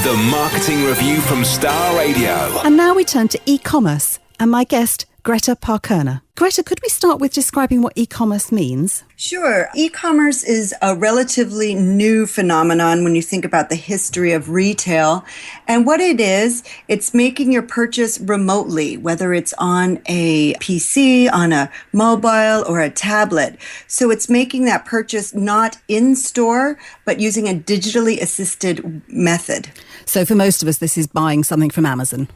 The Marketing Review from Star Radio. And now we turn to e-commerce and my guest, Greta Paa-Kerner. Greta, could we start with describing what e-commerce means? Sure. E-commerce is a relatively new phenomenon when you think about the history of retail. And what it is, it's making your purchase remotely, whether it's on a PC, on a mobile, or a tablet. So it's making that purchase not in store, but using a digitally assisted method. So for most of us, this is buying something from Amazon.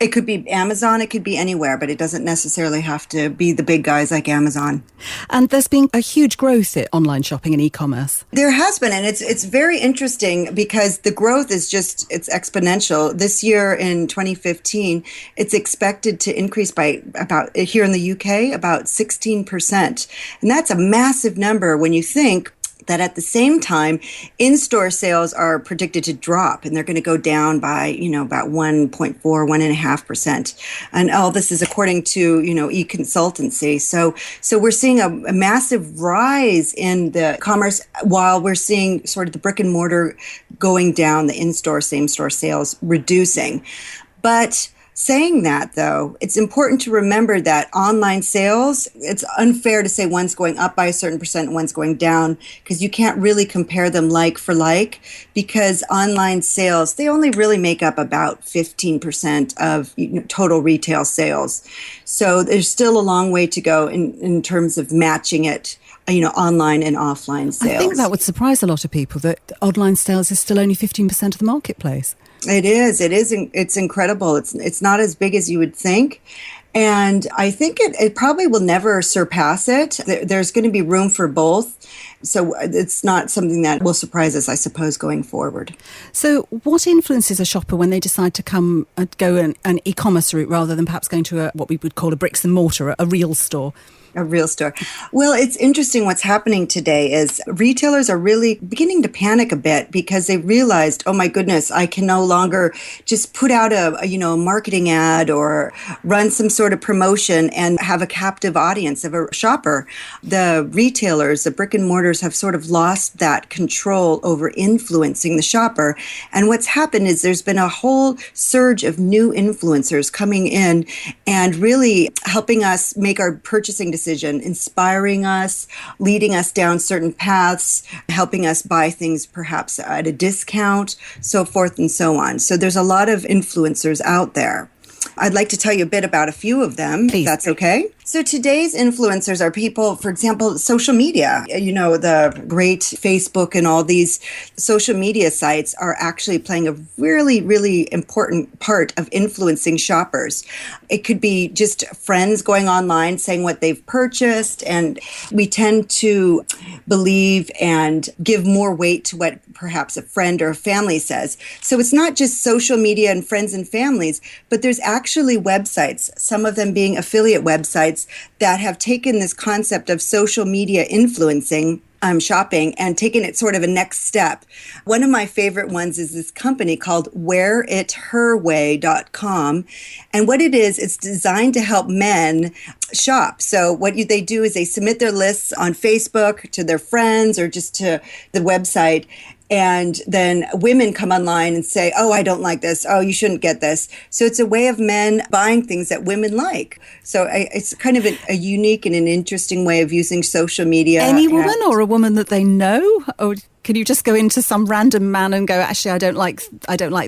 It could be Amazon, it could be anywhere, but it doesn't necessarily have to be the big guys like Amazon. And there's been a huge growth in online shopping and e-commerce. There has been, and it's very interesting because the growth is it's exponential. This year in 2015, it's expected to increase by about, here in the UK, about 16%. And that's a massive number when you think that at the same time, in-store sales are predicted to drop, and they're going to go down by, about 1.5%. And all this is according to, e-consultancy. So we're seeing a massive rise in the commerce while we're seeing sort of the brick and mortar going down, the in-store, same-store sales reducing. But saying that, though, it's important to remember that online sales, it's unfair to say one's going up by a certain percent and one's going down because you can't really compare them like for like, because online sales, they only really make up about 15% of total retail sales. So there's still a long way to go in terms of matching it, online and offline sales. I think that would surprise a lot of people that online sales is still only 15% of the marketplace. It is. It's incredible. It's not as big as you would think. And I think it probably will never surpass it. There's going to be room for both. So it's not something that will surprise us, I suppose, going forward. So what influences a shopper when they decide to go an e-commerce route rather than perhaps going to what we would call a bricks and mortar, a real store? A real store. Well, it's interesting what's happening today is retailers are really beginning to panic a bit because they realized, oh my goodness, I can no longer just put out a marketing ad or run some sort of promotion and have a captive audience of a shopper. The retailers, the brick and mortars have sort of lost that control over influencing the shopper. And what's happened is there's been a whole surge of new influencers coming in and really helping us make our purchasing decisions, inspiring us, leading us down certain paths, helping us buy things perhaps at a discount, so forth and so on. So there's a lot of influencers out there. I'd like to tell you a bit about a few of them, if that's okay. So today's influencers are people, for example, social media. The great Facebook and all these social media sites are actually playing a really, really important part of influencing shoppers. It could be just friends going online saying what they've purchased, and we tend to believe and give more weight to what perhaps a friend or a family says. So it's not just social media and friends and families, but there's actually websites, some of them being affiliate websites, that have taken this concept of social media influencing shopping and taken it sort of a next step. One of my favorite ones is this company called wearitherway.com. And what it is, it's designed to help men shop. So what they do is they submit their lists on Facebook to their friends or just to the website. And then women come online and say, oh, I don't like this. Oh, you shouldn't get this. So it's a way of men buying things that women like. So it's kind of a unique and an interesting way of using social media. Any woman or a woman that they know? Or can you just go into some random man and go, actually, I don't like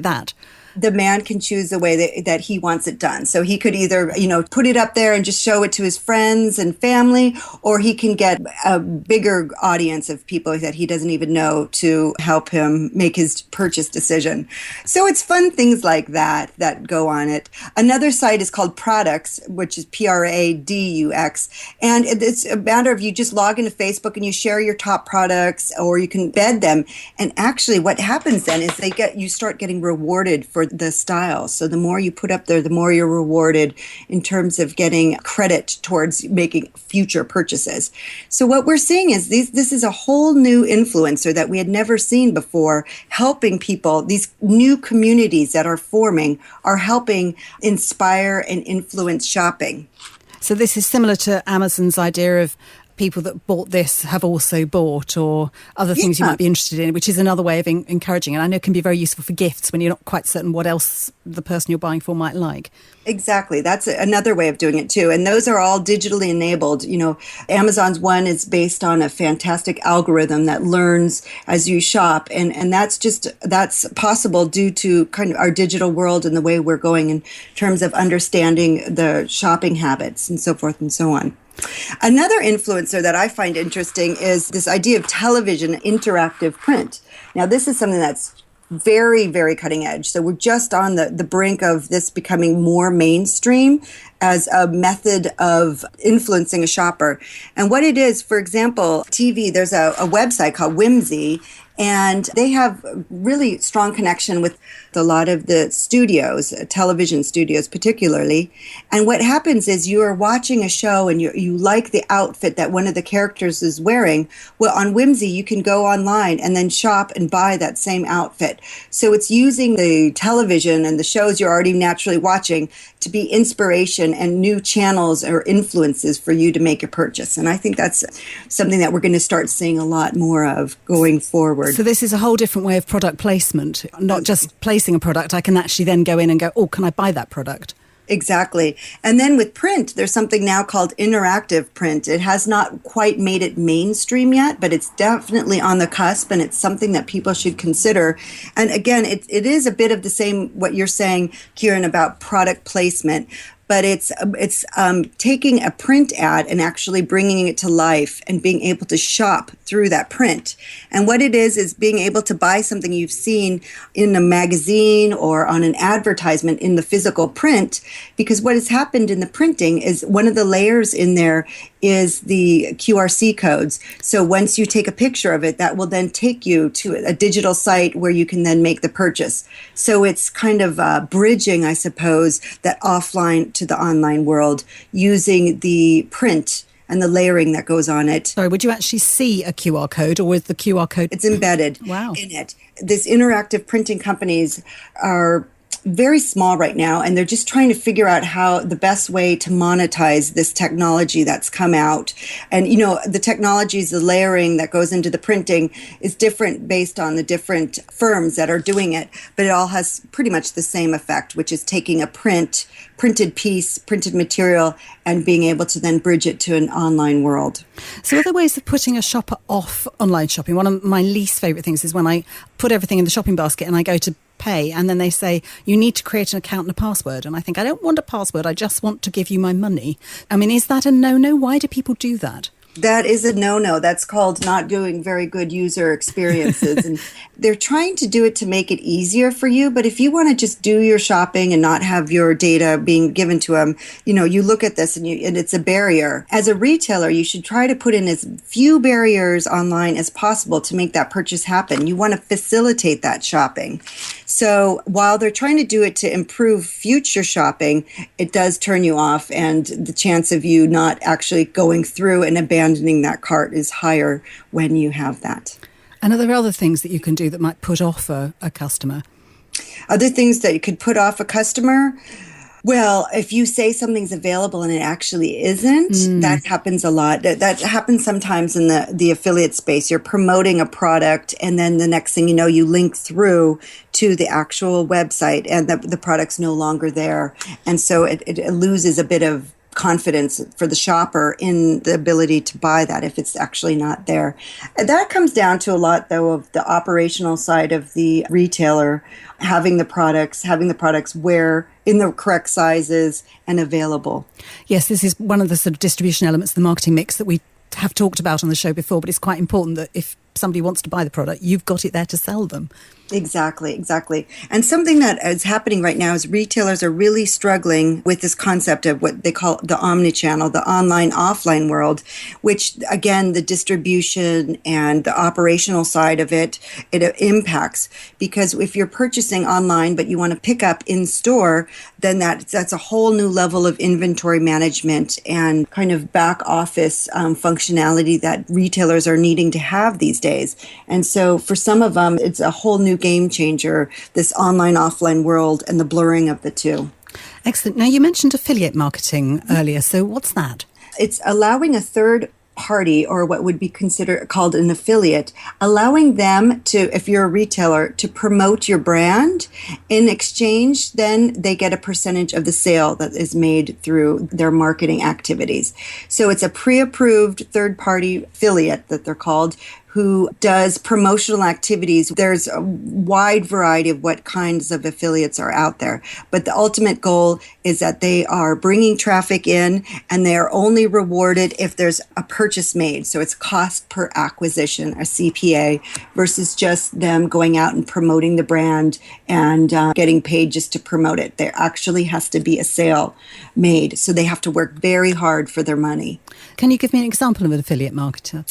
that? The man can choose the way that he wants it done. So he could either, put it up there and just show it to his friends and family, or he can get a bigger audience of people that he doesn't even know to help him make his purchase decision. So it's fun things like that go on it. Another site is called Products, which is Pradux. And it's a matter of you just log into Facebook and you share your top products, or you can embed them. And actually what happens then is you start getting rewarded for the style. So the more you put up there, the more you're rewarded in terms of getting credit towards making future purchases. So what we're seeing is this is a whole new influencer that we had never seen before, helping people. These new communities that are forming are helping inspire and influence shopping. So this is similar to Amazon's idea of people that bought this have also bought, or other things you might be interested in, which is another way of encouraging. And I know it can be very useful for gifts when you're not quite certain what else the person you're buying for might like. Exactly. That's another way of doing it too. And those are all digitally enabled. Amazon's one is based on a fantastic algorithm that learns as you shop. And that's possible due to kind of our digital world and the way we're going in terms of understanding the shopping habits and so forth and so on. Another influencer that I find interesting is this idea of television interactive print. Now, this is something that's very, very cutting edge. So we're just on the brink of this becoming more mainstream as a method of influencing a shopper. And what it is, for example, TV, there's a website called Whimsy, and they have really strong connection with a lot of the studios, television studios particularly. And what happens is you are watching a show and you like the outfit that one of the characters is wearing. Well, on Whimsy, you can go online and then shop and buy that same outfit. So it's using the television and the shows you're already naturally watching to be inspiration and new channels or influences for you to make a purchase. And I think that's something that we're going to start seeing a lot more of going forward. So this is a whole different way of product placement, not just placing a product. I can actually then go in and go, oh, can I buy that product? Exactly. And then with print, there's something now called interactive print. It has not quite made it mainstream yet, but it's definitely on the cusp, and it's something that people should consider. And again, it is a bit of the same, what you're saying, Kieran, about product placement. But it's taking a print ad and actually bringing it to life and being able to shop through that print. And what it is being able to buy something you've seen in a magazine or on an advertisement in the physical print, because what has happened in the printing is one of the layers in there is the QRC codes. So once you take a picture of it, that will then take you to a digital site where you can then make the purchase. So it's kind of bridging, I suppose, that offline to the online world using the print and the layering that goes on it. Sorry, would you actually see a QR code, or is the QR code? It's embedded in it. These interactive printing companies are very small right now, and they're just trying to figure out how the best way to monetize this technology that's come out. And, the technologies, the layering that goes into the printing is different based on the different firms that are doing it, but it all has pretty much the same effect, which is taking a printed piece, printed material, and being able to then bridge it to an online world. So other ways of putting a shopper off online shopping, one of my least favourite things is when I put everything in the shopping basket and I go to pay, and then they say, you need to create an account and a password. And I think, I don't want a password, I just want to give you my money. I mean, is that a no-no? Why do people do that? That is a no-no. That's called not doing very good user experiences. And they're trying to do it to make it easier for you. But if you want to just do your shopping and not have your data being given to them, you look at this and it's a barrier. As a retailer, you should try to put in as few barriers online as possible to make that purchase happen. You want to facilitate that shopping. So while they're trying to do it to improve future shopping, it does turn you off, and the chance of you not actually going through and abandoning that cart is higher when you have that. And are there other things that you can do that might put off a customer? Other things that you could put off a customer? Well, if you say something's available and it actually isn't, that happens a lot. That happens sometimes in the affiliate space. You're promoting a product, and then the next thing you know, you link through to the actual website, and the product's no longer there. And so it loses a bit of confidence for the shopper in the ability to buy that if it's actually not there. And that comes down to a lot, though, of the operational side of the retailer, having the products where in the correct sizes and available. Yes, this is one of the sort of distribution elements of the marketing mix that we have talked about on the show before, but it's quite important that if somebody wants to buy the product, you've got it there to sell them. Exactly. And something that is happening right now is retailers are really struggling with this concept of what they call the omnichannel, the online-offline world, which, again, the distribution and the operational side of it impacts. Because if you're purchasing online but you want to pick up in store, then that's a whole new level of inventory management and kind of back office functionality that retailers are needing to have these days. And so for some of them, it's a whole new game changer, this online-offline world and the blurring of the two. Excellent. Now, you mentioned affiliate marketing earlier. So what's that? It's allowing a third party, or what would be considered called an affiliate, allowing them to, if you're a retailer, to promote your brand. In exchange, then they get a percentage of the sale that is made through their marketing activities. So it's a pre-approved third-party affiliate that they're called, who does promotional activities. There's a wide variety of what kinds of affiliates are out there. But the ultimate goal is that they are bringing traffic in, and they are only rewarded if there's a purchase made. So it's cost per acquisition, a CPA, versus just them going out and promoting the brand and getting paid just to promote it. There actually has to be a sale made. So they have to work very hard for their money. Can you give me an example of an affiliate marketer?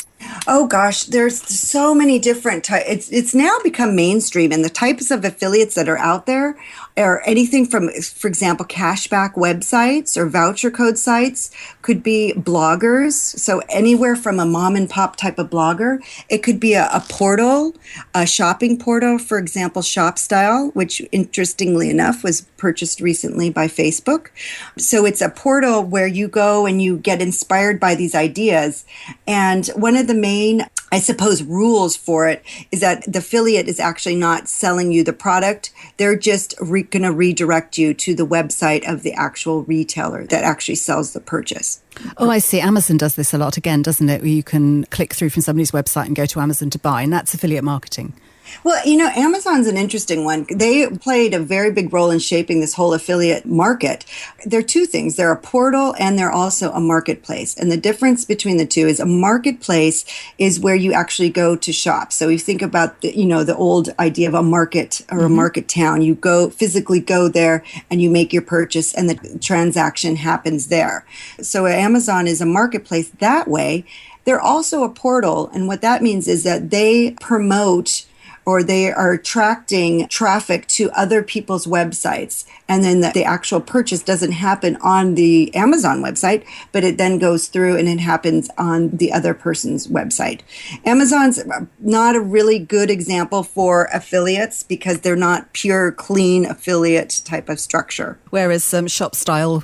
Oh gosh, there's so many different types. It's now become mainstream, and the types of affiliates that are out there are anything from, for example, cashback websites or voucher code sites, could be bloggers. So anywhere from a mom and pop type of blogger. It could be a portal, a shopping portal, for example, ShopStyle, which interestingly enough was purchased recently by Facebook. So it's a portal where you go and you get inspired by these ideas. And one of the main, I suppose, rules for it is that the affiliate is actually not selling you the product. They're just going to redirect you to the website of the actual retailer that actually sells the purchase. Oh, I see. Amazon does this a lot again, doesn't it? Where you can click through from somebody's website and go to Amazon to buy, and that's affiliate marketing. Well, Amazon's an interesting one. They played a very big role in shaping this whole affiliate market. There are two things. They're a portal and they're also a marketplace. And the difference between the two is a marketplace is where you actually go to shop. So you think about the old idea of a market or a market town. You physically go there and you make your purchase and the transaction happens there. So Amazon is a marketplace that way. They're also a portal. And what that means is that they promote, or they are attracting traffic to other people's websites. And then the actual purchase doesn't happen on the Amazon website, but it then goes through and it happens on the other person's website. Amazon's not a really good example for affiliates because they're not pure, clean affiliate type of structure. Whereas ShopStyle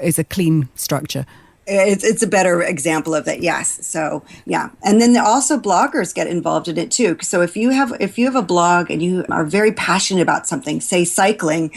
is a clean structure. It's a better example of that, yes. So, yeah. And then also bloggers get involved in it too. So if you have a blog and you are very passionate about something, say cycling,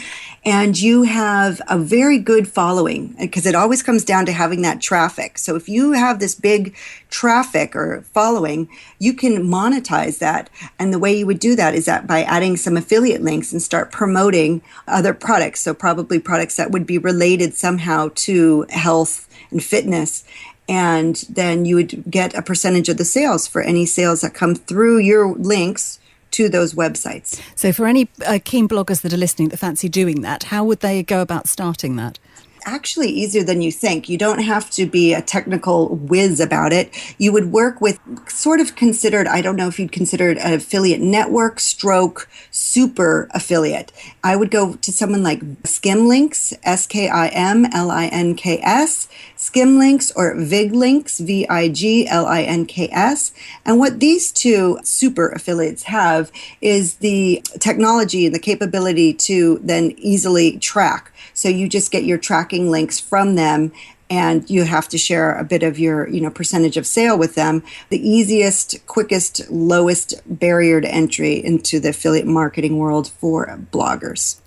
and you have a very good following, because it always comes down to having that traffic. So if you have this big traffic or following, you can monetize that. And the way you would do that is that by adding some affiliate links and start promoting other products. So probably products that would be related somehow to health and fitness, and then you would get a percentage of the sales for any sales that come through your links to those websites. So for any keen bloggers that are listening that fancy doing that, how would they go about starting that? Actually easier than you think. You don't have to be a technical whiz about it. You would work with sort of considered, I don't know if you'd consider it an affiliate network stroke super affiliate. I would go to someone like Skimlinks, Skimlinks, Skimlinks, or Viglinks, Viglinks. And what these two super affiliates have is the technology and the capability to then easily track. So you just get your tracking links from them, and you have to share a bit of your, percentage of sale with them. The easiest, quickest, lowest barrier to entry into the affiliate marketing world for bloggers.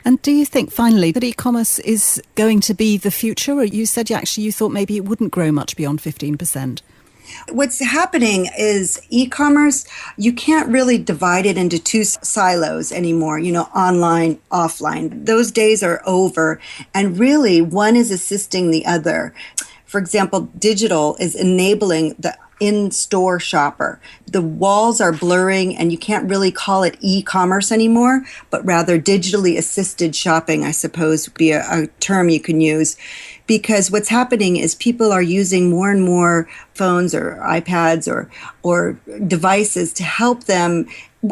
And do you think, finally, that e-commerce is going to be the future? Or you said you thought maybe it wouldn't grow much beyond 15%. What's happening is e-commerce, you can't really divide it into two silos anymore, online, offline. Those days are over. And really, one is assisting the other. For example, digital is enabling the in-store shopper. The walls are blurring and you can't really call it e-commerce anymore, but rather digitally assisted shopping, I suppose, would be a term you can use. Because what's happening is people are using more and more phones or iPads or devices to help them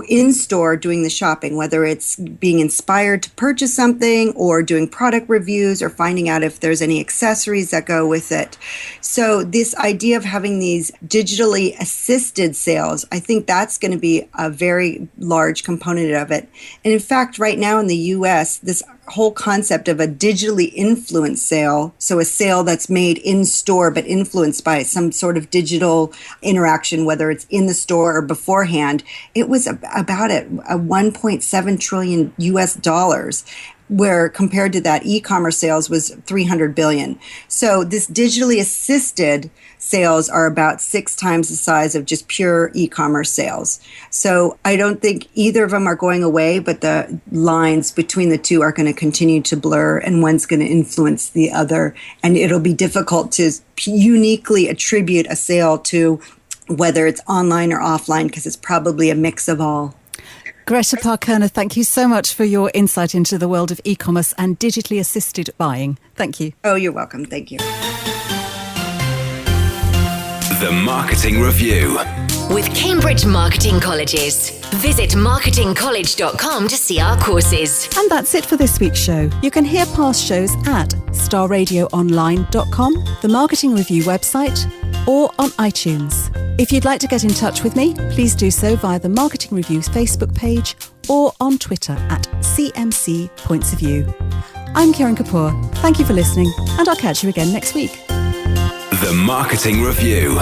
in-store doing the shopping, whether it's being inspired to purchase something or doing product reviews or finding out if there's any accessories that go with it. So this idea of having these digitally assisted sales, I think that's going to be a very large component of it. And in fact, right now in the US, this whole concept of a digitally influenced sale, So a sale that's made in store but influenced by some sort of digital interaction, whether it's in the store or beforehand, it was about a 1.7 trillion US dollars. Where compared to that, e-commerce sales was 300 billion. So this digitally assisted sales are about 6 times the size of just pure e-commerce sales. So I don't think either of them are going away, but the lines between the two are going to continue to blur, and one's going to influence the other. And it'll be difficult to uniquely attribute a sale to whether it's online or offline, because it's probably a mix of all. Greta Paa-Kerner, thank you so much for your insight into the world of e-commerce and digitally assisted buying. Thank you. Oh, you're welcome. Thank you. The Marketing Review with Cambridge Marketing Colleges. Visit marketingcollege.com to see our courses. And that's it for this week's show. You can hear past shows at starradioonline.com, the Marketing Review website, or on iTunes. If you'd like to get in touch with me, please do so via the Marketing Review's Facebook page or on Twitter at CMC Points of View. I'm Kieran Kapoor. Thank you for listening, and I'll catch you again next week. The Marketing Review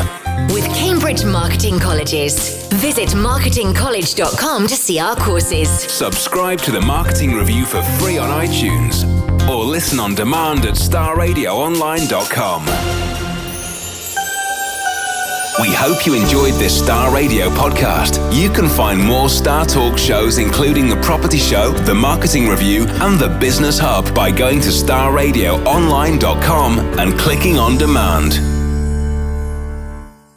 with Cambridge Marketing Colleges. Visit marketingcollege.com to see our courses. Subscribe to the Marketing Review for free on iTunes or listen on demand at starradioonline.com. We hope you enjoyed this Star Radio podcast. You can find more Star Talk shows, including The Property Show, The Marketing Review, and The Business Hub by going to starradioonline.com and clicking on demand.